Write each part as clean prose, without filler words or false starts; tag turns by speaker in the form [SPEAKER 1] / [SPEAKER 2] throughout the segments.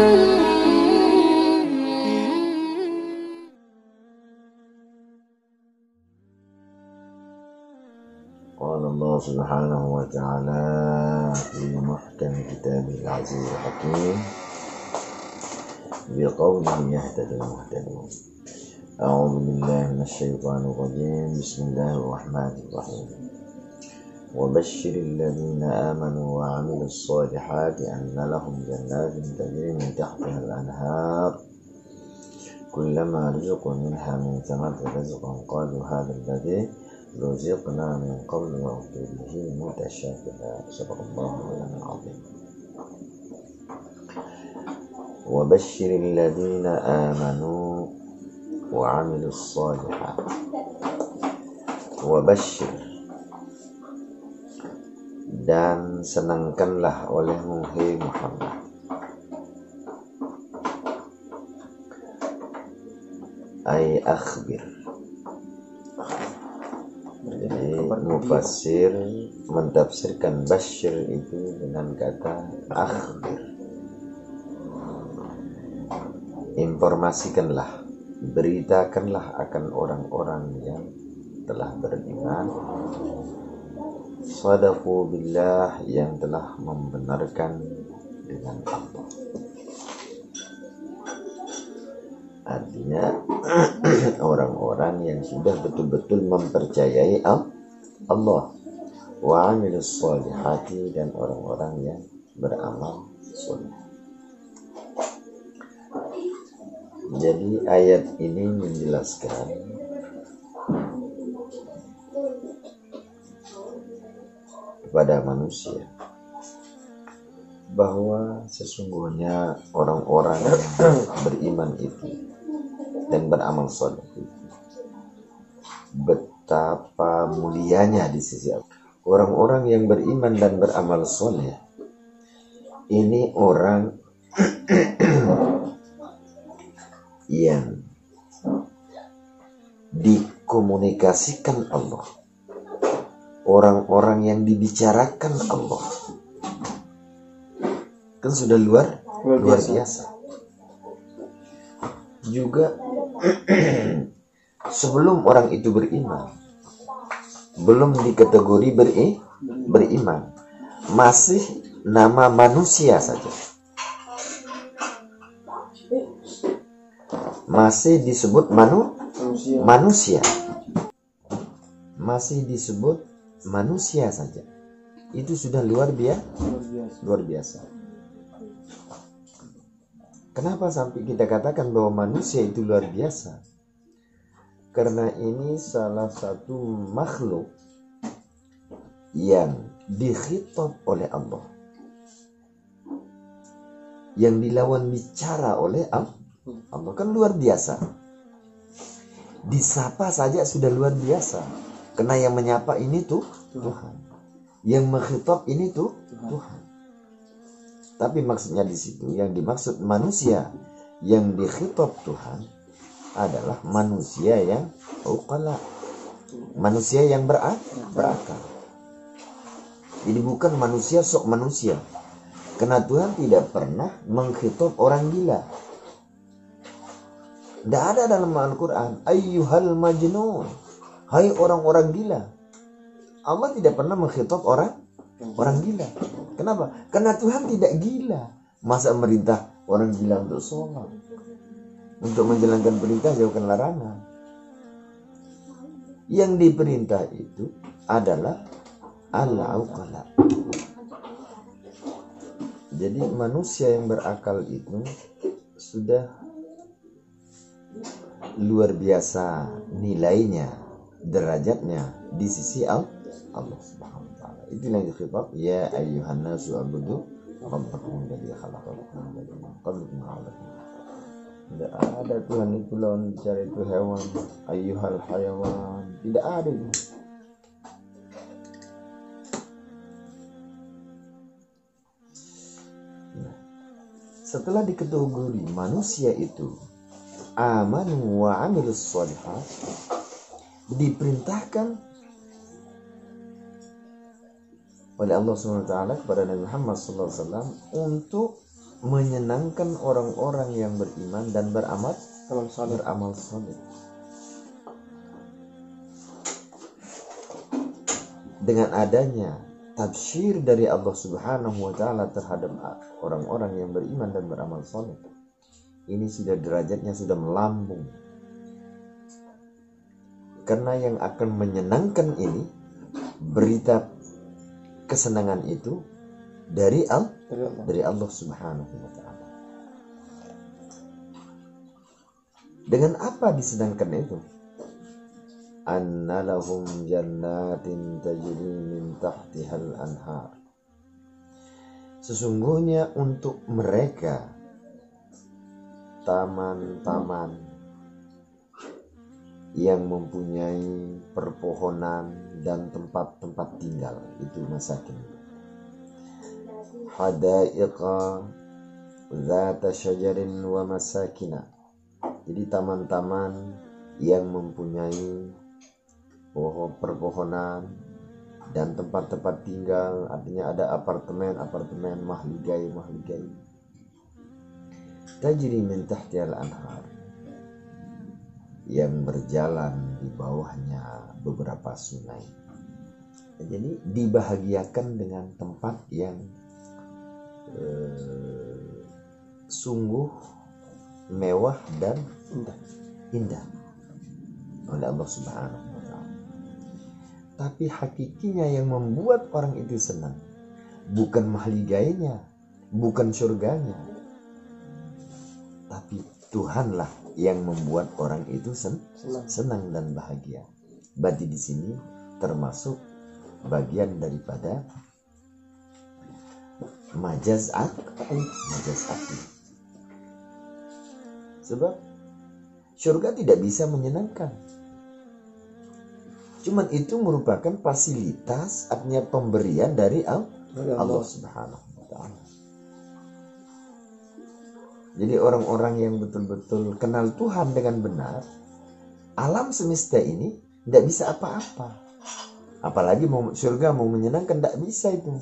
[SPEAKER 1] قال الله سبحانه وتعالى في محكم كتابه العزيز الحكيم بقوله يهتدي المهتدون. أعوذ بالله من الشيطان الرجيم. بسم الله الرحمن الرحيم. وبشر الذين آمنوا وعملوا الصالحات أن لهم جنات تجري من تحتها الأنهار كلما رزقوا منها من ثمرة رزقا قالوا هذا الذي رزقنا من قبل وأتوا به متشابها. صدق الله العظيم. وبشر الذين آمنوا وعملوا الصالحات. وبشر, dan senangkanlah olehmu hai Muhammad ay akhbir. Jadi mufassir mentafsirkan basyir itu dengan kata akhbir. Informasikanlah, beritakanlah akan orang-orang yang telah beriman, sadaqu billah, yang telah membenarkan dengan Allah. Artinya orang-orang yang sudah betul-betul mempercayai Allah, wa amilus solihati, dan orang-orang yang beramal soleh. Jadi ayat ini menjelaskan kepada manusia bahwa sesungguhnya orang-orang yang beriman itu dan beramal soleh itu betapa mulianya di sisi Allah. Orang-orang yang beriman dan beramal soleh ini orang yang dikomunikasikan Allah, orang-orang yang dibicarakan Allah, kan sudah luar biasa. Juga sebelum orang itu beriman, belum dikategori beriman, masih nama manusia saja, masih disebut manusia, masih disebut manusia saja. Itu sudah luar biasa. Kenapa sampai kita katakan bahwa manusia itu luar biasa? Karena ini salah satu makhluk yang dikhitab oleh Allah, yang dilawan bicara oleh Allah. Kan luar biasa. Disapa saja sudah luar biasa. Karena yang menyapa ini tuh Tuhan, yang mengkhitab ini tuh Tuhan. Tapi maksudnya di situ yang dimaksud manusia yang dikhitab Tuhan adalah manusia yang uqala, manusia yang berakal. Jadi bukan manusia sok manusia. Karena Tuhan tidak pernah mengkhitab orang gila. Tidak ada dalam Al-Quran ayyuhal majnun, hai orang-orang gila. Allah tidak pernah mengkhitab orang gila. Kenapa? Karena Tuhan tidak gila. Masa merintah orang gila untuk sholat, untuk menjalankan perintah, jauhkan larangan. Yang diperintah itu adalah al-uqala. Jadi manusia yang berakal itu sudah luar biasa nilainya, derajatnya di sisi Allah Subhanahu wa taala. Itulah yang dikhitab, ya ayyuhan nasu ubudu rabbakum alladzi khalaqakum min qablikum la'allakum tattaqun. Tidak ada Tuhan itu lawan bicara itu hewan, ayyuhal hayawan, tidak ada itu. Nah, setelah dikategori manusia itu amanu wa amilus sholihat, diperintahkan oleh Allah SWT kepada Nabi Muhammad SAW untuk menyenangkan orang-orang yang beriman dan beramal saleh. Dengan adanya tafsir dari Allah Subhanahu wa taala terhadap orang-orang yang beriman dan beramal saleh, ini sudah derajatnya sudah melambung. Karena yang akan menyenangkan ini, berita kesenangan itu dari Allah Subhanahu wa taala. Dengan apa disenangkan itu? Anna lahum jannatin tajri min tahtihal anhar. Sesungguhnya untuk mereka taman-taman yang mempunyai perpohonan dan tempat-tempat tinggal, itu masakin. Hadaiqa dzata syajarin wa masakina. Jadi taman-taman yang mempunyai perpohonan dan tempat-tempat tinggal, artinya ada apartemen, mahligai. Tajri min tahtihal anhar, yang berjalan di bawahnya beberapa sungai. Jadi dibahagiakan dengan tempat yang sungguh mewah dan indah oleh Allah Subhanahu wa taala. Tapi hakikinya yang membuat orang itu senang bukan mahligainya, bukan surganya, tapi Tuhanlah yang membuat orang itu senang dan bahagia. Berarti di sini termasuk bagian daripada majaz akli. Sebab surga tidak bisa menyenangkan. Cuman itu merupakan fasilitas, artinya pemberian dari Allah Subhanahu wa taala. Jadi orang-orang yang betul-betul kenal Tuhan dengan benar, alam semesta ini tidak bisa apa-apa. Apalagi surga mau menyenangkan, tidak bisa itu.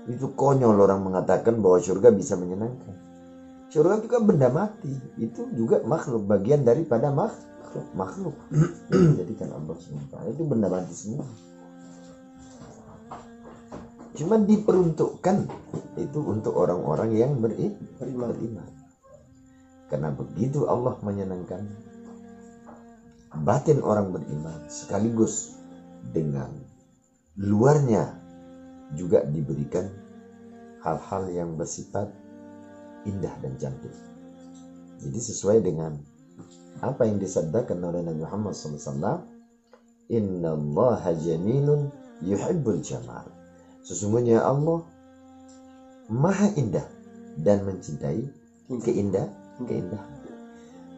[SPEAKER 1] Itu konyol orang mengatakan bahwa surga bisa menyenangkan. Surga itu kan benda mati, itu juga makhluk, bagian daripada makhluk. Jadi kan Allah SWT itu benda mati semua. Cuma diperuntukkan itu untuk orang-orang yang beriman. Karena begitu Allah menyenangkan batin orang beriman, sekaligus dengan luarnya juga diberikan hal-hal yang bersifat indah dan cantik. Jadi sesuai dengan apa yang disabdakan oleh Nabi Muhammad SAW, Innallaha jamilun yuhibbul jamal. Sesungguhnya Allah maha indah dan mencintai keindahan.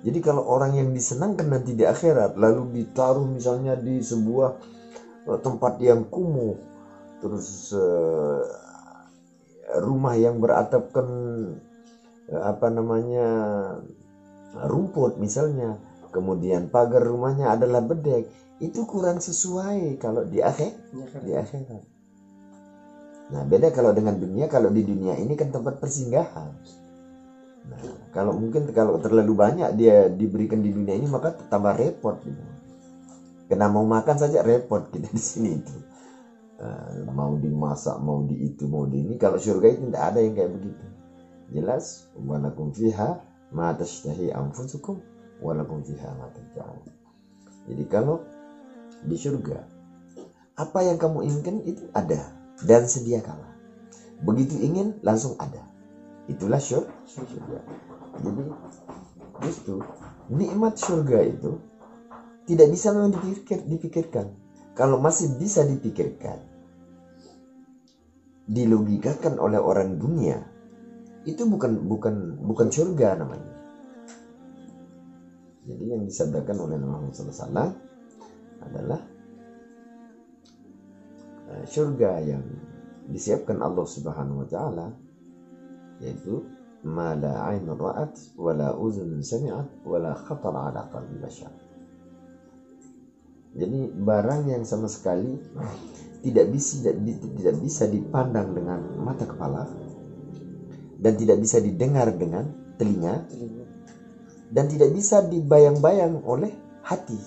[SPEAKER 1] Jadi kalau orang yang disenangkan nanti di akhirat, lalu ditaruh misalnya di sebuah tempat yang kumuh, terus rumah yang beratapkan rumput misalnya, kemudian pagar rumahnya adalah bedek, itu kurang sesuai kalau di akhirat. Nah, beda kalau dengan dunia. Kalau di dunia ini kan tempat persinggahan. Nah, kalau terlalu banyak dia diberikan di dunia ini, maka tambah repot gitu. Karena mau makan saja repot kita di sini itu. Mau dimasak, mau di itu, mau di ini. Kalau surga itu tidak ada yang kayak begitu. Jelas, walakum fiha ma tashtahi anfusukum walakum fiha ma tad'un. Jadi kalau di surga, apa yang kamu inginkan itu ada dan sediakanlah. Begitu ingin langsung ada. Itulah surga. Jadi justru nikmat surga itu tidak bisa memang dipikirkan. Kalau masih bisa dipikirkan, dilogikakan oleh orang dunia, itu bukan surga namanya. Jadi yang disabdakan oleh Nabi Muhammad SAW adalah surga yang disiapkan Allah Subhanahu wa taala, yaitu ma la 'ainun ra'at wa la uzunun sami'at wa la khatar 'ala qalbi bashar. Jadi barang yang sama sekali tidak bisa dipandang dengan mata kepala, dan tidak bisa didengar dengan telinga dan tidak bisa dibayang-bayang oleh hati.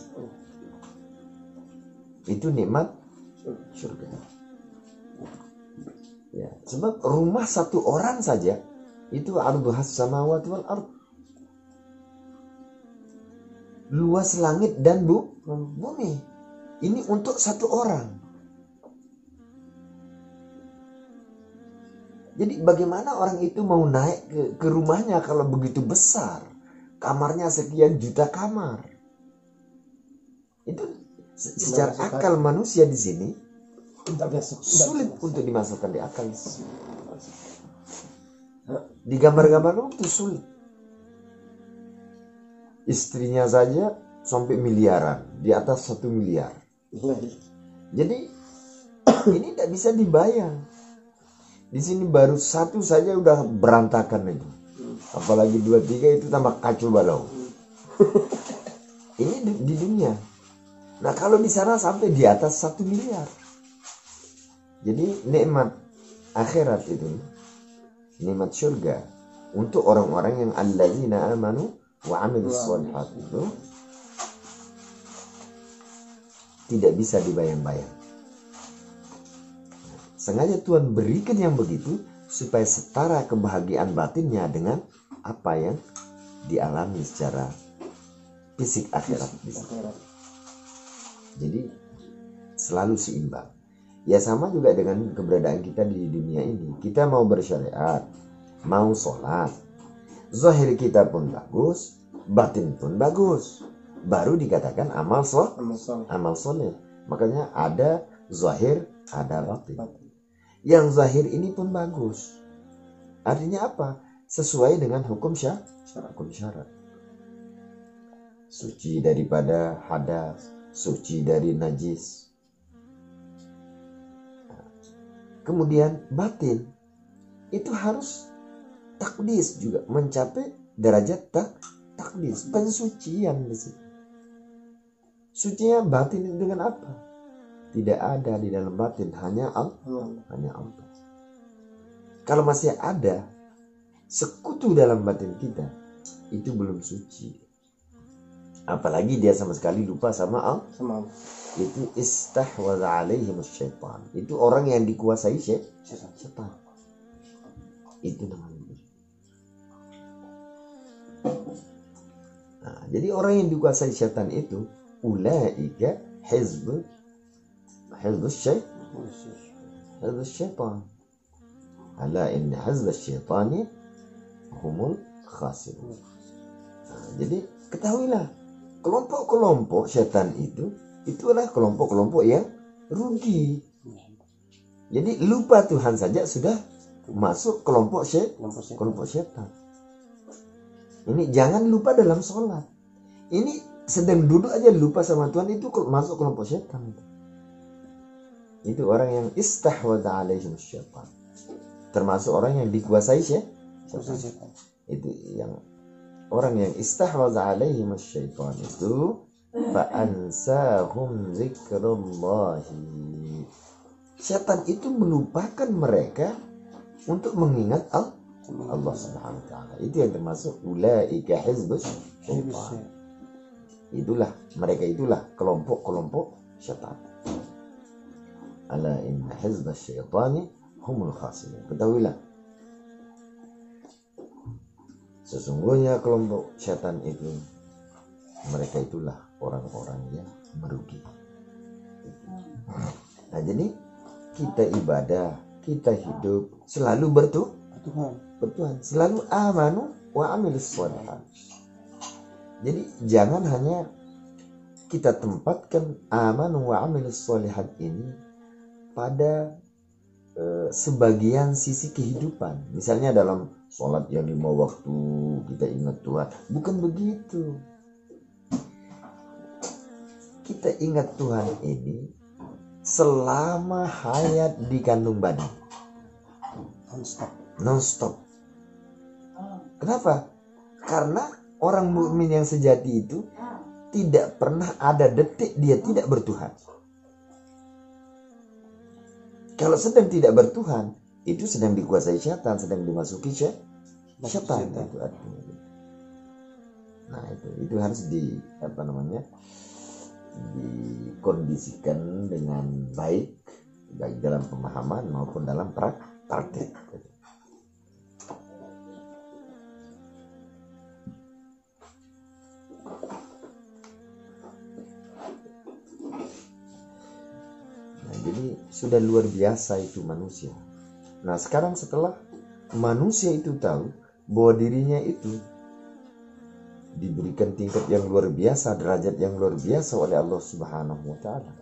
[SPEAKER 1] Itu nikmat surga. Ya, sebab rumah satu orang saja itu arduhas samawati wal ard. Luas langit dan bumi. Ini untuk satu orang. Jadi bagaimana orang itu mau naik ke rumahnya kalau begitu besar? Kamarnya sekian juta kamar. Itu secara akal manusia di sini sulit untuk dimasukkan di akal. Di gambar-gambar itu sulit. Istrinya saja sampai miliaran, di atas 1 miliar. Jadi ini tidak bisa dibayang. Di sini baru satu saja udah berantakan itu. Apalagi 2, 3 itu tambah kacau balau. Ini di dunia. Nah kalau di sana sampai di atas 1 miliar. Jadi nikmat akhirat itu, nikmat surga untuk orang-orang yang alladzina amanu wa amilus sholihat itu tidak bisa dibayang-bayang. Sengaja Tuhan berikan yang begitu supaya setara kebahagiaan batinnya dengan apa yang dialami secara fisik akhirat. Jadi selalu seimbang. Ya sama juga dengan keberadaan kita di dunia ini. Kita mau bersyariat, mau sholat, zahir kita pun bagus, batin pun bagus. Baru dikatakan amal soleh. Makanya ada zahir, ada batin. Yang zahir ini pun bagus. Artinya apa? Sesuai dengan hukum syarat. Suci daripada hadas, suci dari najis. Kemudian batin itu harus takdis juga, mencapai derajat takdis, pensucian di situ. Sucinya batin dengan apa? Tidak ada di dalam batin, hanya Allah. Kalau masih ada sekutu dalam batin kita, itu belum suci. Apalagi dia sama sekali lupa sama Allah. Itu istahwadha alaihim syaitan. Itu orang yang dikuasai syaitan. Itu namanya. Nah, jadi orang yang dikuasai syaitan itu ulaika hizbus syaitan. Ala inna hizbus syaitani humul khasirun. Nah, jadi ketahuilah kelompok-kelompok syaitan itulah kelompok-kelompok yang rugi. Jadi lupa Tuhan saja sudah masuk kelompok syaitan. Ini jangan lupa dalam sholat. Ini sedang duduk aja lupa sama Tuhan, itu masuk kelompok syaitan. Itu orang yang istahwadha alaihim syaitan. Termasuk orang yang dikuasai syaitan. Itu yang orang yang istahwadha alaihim syaitan itu fa'ansahum zikrullahi. Syaitan itu melupakan mereka untuk mengingat Allah Subhanahu wa taala. Itu yang termasuk ulaika hizbus syaitan. Mereka itulah kelompok-kelompok syaitan. Ala inna hizbas syaitani humul khasirun. Ketahuilah, sesungguhnya kelompok syaitan itu, mereka itulah orang-orang yang merugi. Nah jadi kita ibadah, kita hidup selalu bertuhan, selalu amanu wa amilus sholihat. Jadi jangan hanya kita tempatkan amanu wa amilus sholihat ini pada sebagian sisi kehidupan. Misalnya dalam sholat yang 5 waktu kita ingat Tuhan. Bukan begitu. Kita ingat Tuhan ini selama hayat di kandung badan. Non-stop. Kenapa? Karena orang mukmin yang sejati itu tidak pernah ada detik dia tidak bertuhan. Kalau sedang tidak bertuhan, itu sedang dikuasai syaitan, sedang dimasuki syaitan itu artinya. Nah itu harus dikondisikan dengan baik dalam pemahaman maupun dalam praktek. Nah, jadi sudah luar biasa itu manusia. Nah sekarang setelah manusia itu tahu bahwa dirinya itu diberikan tingkat yang luar biasa, derajat yang luar biasa oleh Allah Subhanahu wa Ta'ala,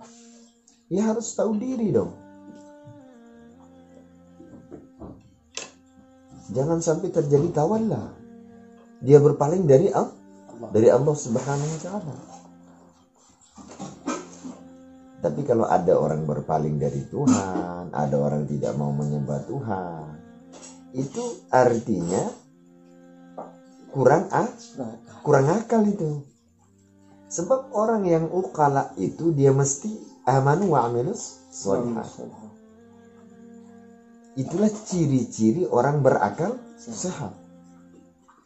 [SPEAKER 1] ya harus tahu diri dong. Jangan sampai terjadi tawallah, dia berpaling dari Allah Subhanahu wa Ta'ala. Tapi kalau ada orang berpaling dari Tuhan, ada orang tidak mau menyembah Tuhan, itu artinya kurang akal itu. Sebab orang yang uqala itu dia mesti amanu wa amilus sholihat. Itulah ciri-ciri orang berakal sehat.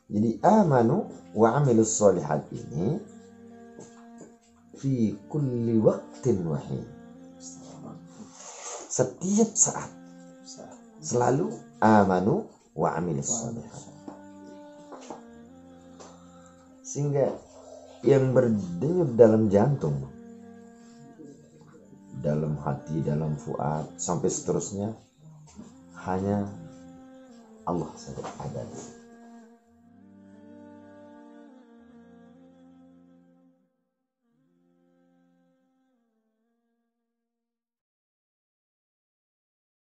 [SPEAKER 1] Jadi amanu wa amilus sholihat ini fi kulli waqtin wahid, setiap saat selalu amanu wa amilus sholihat. Sehingga yang berdenyut dalam jantung, dalam hati, dalam fuad, sampai seterusnya hanya Allah saja ada.